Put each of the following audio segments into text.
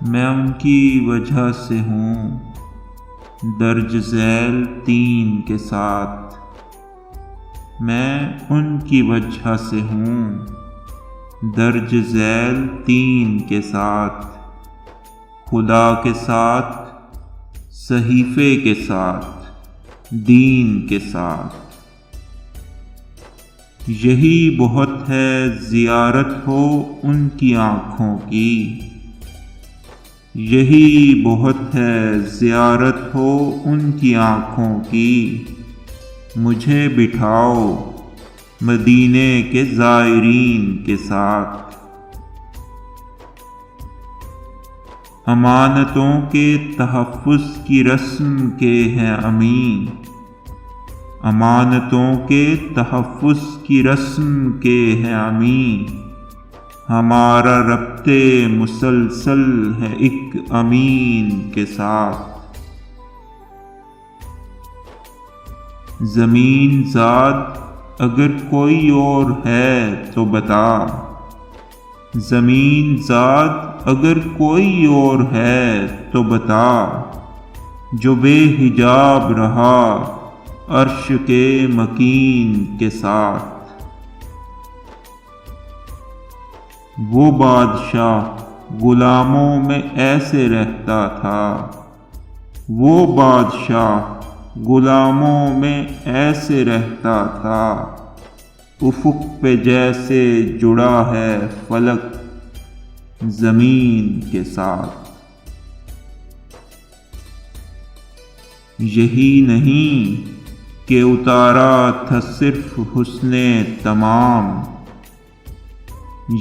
میں ان کی وجہ سے ہوں درج ذیل 3 کے ساتھ، میں ان کی وجہ سے ہوں درج ذیل 3 کے ساتھ، خدا کے ساتھ، صحیفے کے ساتھ، دین کے ساتھ۔ یہی بہت ہے زیارت ہو ان کی آنکھوں کی، یہی بہت ہے زیارت ہو ان کی آنکھوں کی، مجھے بٹھاؤ مدینے کے زائرین کے ساتھ۔ امانتوں کے تحفظ کی رسم کے ہیں امین، امانتوں کے تحفظ کی رسم کے ہیں امین، ہمارا ربط مسلسل ہے ایک امین کے ساتھ۔ زمین ذات اگر کوئی اور ہے تو بتا، زمین ذات اگر کوئی اور ہے تو بتا، جو بے حجاب رہا عرش کے مکین کے ساتھ۔ وہ بادشاہ غلاموں میں ایسے رہتا تھا، وہ بادشاہ غلاموں میں ایسے رہتا تھا، افق پہ جیسے جڑا ہے فلک زمین کے ساتھ۔ یہی نہیں کہ اتارا تھا صرف حسن تمام،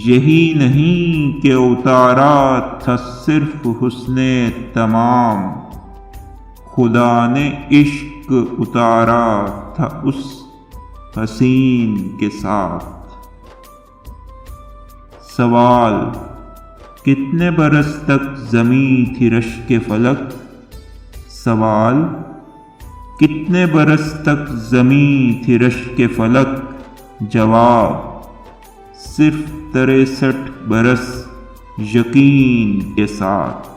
یہی نہیں کہ اتارا تھا صرف حسن تمام، خدا نے عشق اتارا تھا اس حسین کے ساتھ۔ سوال: کتنے برس تک زمیں تھی رشک فلک؟ سوال: کتنے برس تک زمیں تھی رشک فلک؟ جواب: صرف 63 برس یقین کے ساتھ۔